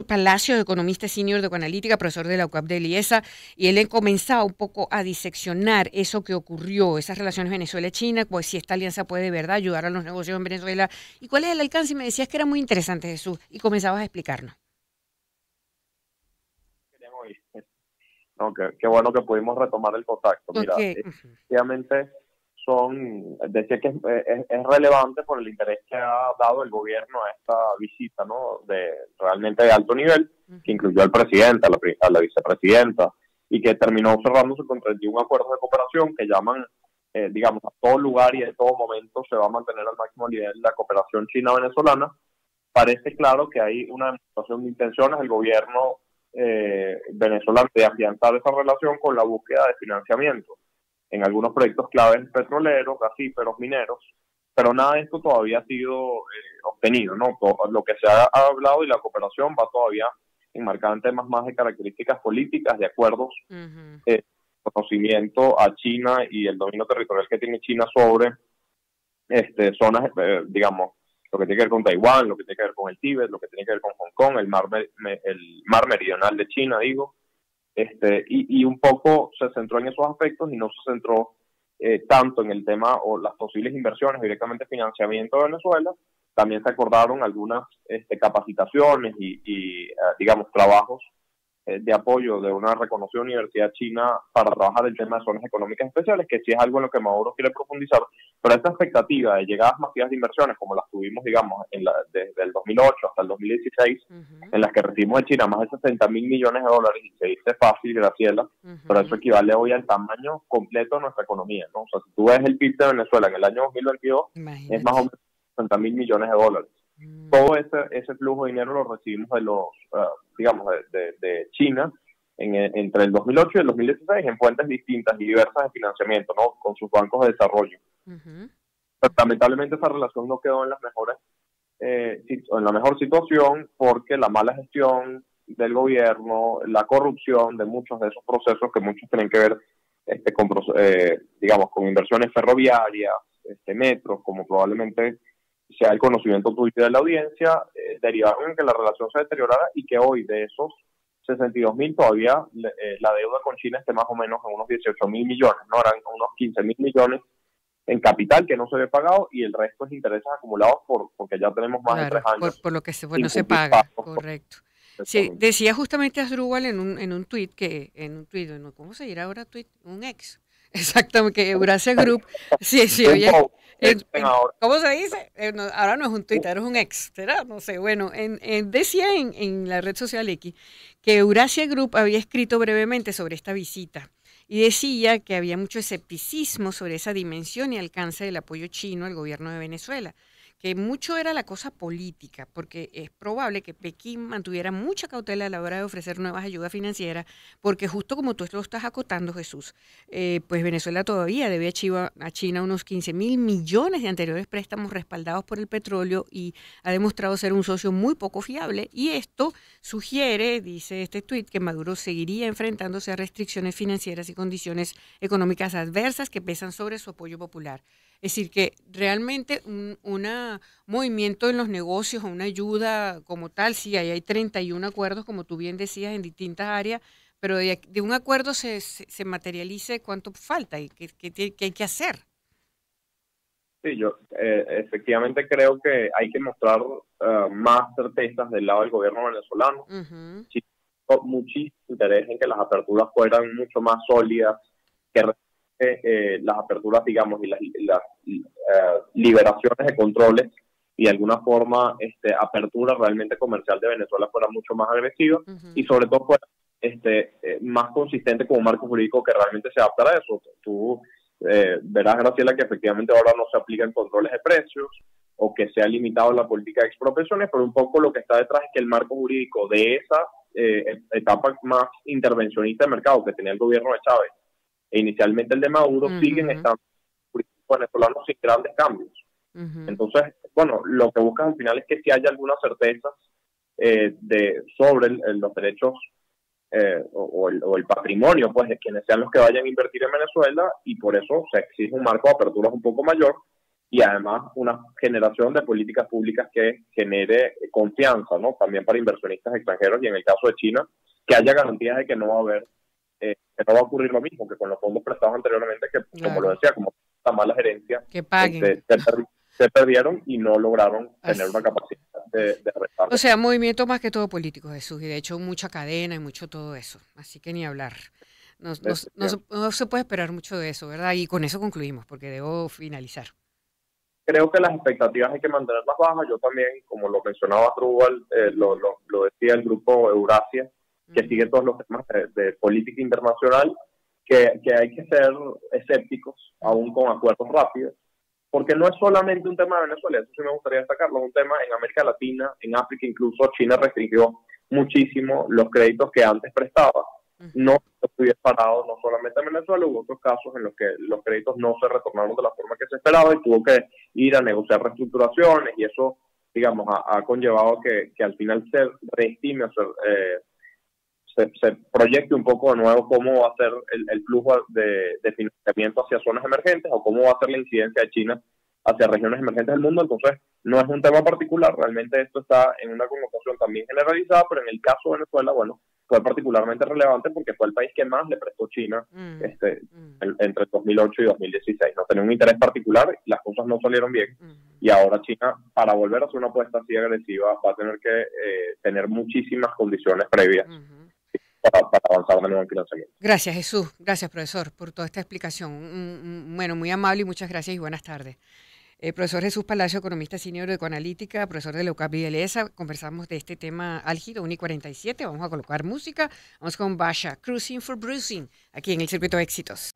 Palacio, economista senior de Ecoanalítica, profesor de la UCAP de Liesa, y él le comenzaba un poco a diseccionar eso que ocurrió, esas relaciones Venezuela-China, pues si esta alianza puede de verdad ayudar a los negocios en Venezuela, y cuál es el alcance, y me decías que era muy interesante, Jesús, y comenzabas a explicarnos. Querían oír. No, qué bueno que pudimos retomar el contacto. Ok, Mira, efectivamente decía que es relevante por el interés que ha dado el gobierno a esta visita, ¿no? Realmente de alto nivel, que ujú, incluyó al presidente, a la vicepresidenta, y que terminó cerrándose con 31 acuerdos de cooperación que llaman, digamos, a todo lugar y en todo momento se va a mantener al máximo nivel la cooperación china-venezolana. Parece claro que hay una demostración de intenciones del gobierno venezolano de afianzar esa relación con la búsqueda de financiamiento en algunos proyectos claves petroleros, gasíferos, mineros, pero nada de esto todavía ha sido obtenido, ¿no? Todo lo que se ha hablado y la cooperación va todavía enmarcada en temas más de características políticas, de acuerdos, ujú. eh, conocimiento a China y el dominio territorial que tiene China sobre zonas, digamos, lo que tiene que ver con Taiwán, lo que tiene que ver con el Tíbet, lo que tiene que ver con Hong Kong, el mar meridional de China, digo, y un poco se centró en esos aspectos y no se centró tanto en el tema o las posibles inversiones, directamente financiamiento de Venezuela. También se acordaron algunas capacitaciones digamos, trabajos de apoyo de una reconocida universidad china para trabajar el tema de zonas económicas especiales, que sí es algo en lo que Maduro quiere profundizar, pero esta expectativa de llegadas masivas de inversiones, como las tuvimos, digamos, desde el 2008 hasta el 2016, Ujú, en las que recibimos de China más de 60 mil millones de dólares, y se dice fácil, Graciela, pero eso ujú. equivale hoy al tamaño completo de nuestra economía, ¿no? O sea, si tú ves el PIB de Venezuela en el año 2022, es más o Imagínate. menos 60 mil millones de dólares. Mm, Todo ese flujo de dinero lo recibimos de digamos, de China entre el 2008 y el 2016 en fuentes distintas y diversas de financiamiento, ¿no? Con sus bancos de desarrollo. ujú, Pero lamentablemente esa relación no quedó en las mejores, en la mejor situación porque la mala gestión del gobierno, la corrupción de muchos de esos procesos que muchos tienen que ver digamos, con inversiones ferroviarias, metros, como probablemente sea el conocimiento tuyo de la audiencia, derivaron en que la relación se deteriorara y que hoy de esos 62 mil todavía la deuda con China esté más o menos en unos 18 mil millones, ¿no? Eran unos 15 mil millones en capital que no se ve pagado y el resto es intereses acumulados porque ya tenemos más de tres claro, años por lo que se, pues, sin no se cumplir paga, pagos por correcto. Sí, el decía justamente Asdrúbal en un tuit ¿no? ¿Cómo se dirá ahora tuit? Un ex. Exactamente, que Eurasia Group, sí, sí, un oye, poco que dicen ahora. ¿cómo se dice? Ahora no es un tuit, ahora es un ex, ¿será? No sé, bueno, decía en la red social X que Eurasia Group había escrito brevemente sobre esta visita y decía que había mucho escepticismo sobre esa dimensión y alcance del apoyo chino al gobierno de Venezuela, que mucho era la cosa política, porque es probable que Pekín mantuviera mucha cautela a la hora de ofrecer nuevas ayudas financieras, porque justo como tú lo estás acotando, Jesús, pues Venezuela todavía debe a China unos 15.000 millones de anteriores préstamos respaldados por el petróleo y ha demostrado ser un socio muy poco fiable. Y esto sugiere, dice este tuit, que Maduro seguiría enfrentándose a restricciones financieras y condiciones económicas adversas que pesan sobre su apoyo popular. Es decir, que realmente movimiento en los negocios o una ayuda como tal, sí, ahí hay 31 acuerdos, como tú bien decías, en distintas áreas, pero de un acuerdo se materialice cuánto falta y qué hay que hacer. Sí, yo efectivamente creo que hay que mostrar más certezas del lado del gobierno venezolano. Ujú, Sí, muchísimo interés en que las aperturas fueran mucho más sólidas, que las aperturas, digamos, y las liberaciones de controles y de alguna forma apertura realmente comercial de Venezuela fuera mucho más agresiva y ujú, sobre todo fuera más consistente con un marco jurídico que realmente se adaptara a eso. Tú verás, Graciela, que efectivamente ahora no se aplican controles de precios o que se ha limitado la política de expropiaciones, pero un poco lo que está detrás es que el marco jurídico de esa etapa más intervencionista de mercado que tenía el gobierno de Chávez e inicialmente el de Maduro siguen ujú, estando venezolanos sin grandes cambios. ujú, Entonces, bueno, lo que buscan al final es que si haya algunas certezas sobre los derechos o el patrimonio, pues, de quienes sean los que vayan a invertir en Venezuela, y por eso se exige un marco de aperturas un poco mayor, y además una generación de políticas públicas que genere confianza, ¿no? También para inversionistas extranjeros y en el caso de China, que haya garantías de que no va a haber, que no va a ocurrir lo mismo que con los fondos prestados anteriormente, que como lo Claro, decía, como la mala gerencia, que paguen. se perdieron y no lograron tener una capacidad de O restarlo. sea, movimiento más que todo político, Jesús, y de hecho mucha cadena y mucho todo eso. Así que ni hablar. No se puede esperar mucho de eso, ¿verdad? Y con eso concluimos, porque debo finalizar. Creo que las expectativas hay que mantenerlas bajas. Yo también, como lo mencionaba Trubal, lo decía el grupo Eurasia, que Ujú, sigue todos los temas de política internacional, que hay que ser escépticos, ujú, aún con acuerdos rápidos, porque no es solamente un tema de Venezuela, eso sí me gustaría destacarlo, es un tema en América Latina, en África incluso. China restringió muchísimo los créditos que antes prestaba, ujú, no estuviera parado, no solamente en Venezuela, hubo otros casos en los que los créditos no se retornaron de la forma que se esperaba y tuvo que ir a negociar reestructuraciones, y eso, digamos, ha conllevado que al final se reestime, se proyecte un poco de nuevo cómo va a ser el flujo de financiamiento hacia zonas emergentes o cómo va a ser la incidencia de China hacia regiones emergentes del mundo. Entonces, no es un tema particular, realmente esto está en una connotación también generalizada, pero en el caso de Venezuela, bueno, fue particularmente relevante porque fue el país que más le prestó China ujú, entre 2008 y 2016. No tenía un interés particular, las cosas no salieron bien, ujú, y ahora China, para volver a hacer una apuesta así agresiva, va a tener que tener muchísimas condiciones previas ujú. para avanzar de nuevo en financiamiento. Gracias, Jesús. Gracias, profesor, por toda esta explicación. Bueno, muy amable y muchas gracias y buenas tardes. Profesor Jesús Palacio, economista senior de Ecoanalítica, profesor de la UCAP y de LESA. Conversamos de este tema álgido, 1:47. Vamos a colocar música. Vamos con Basha, Cruising for Bruising, aquí en el Circuito de Éxitos.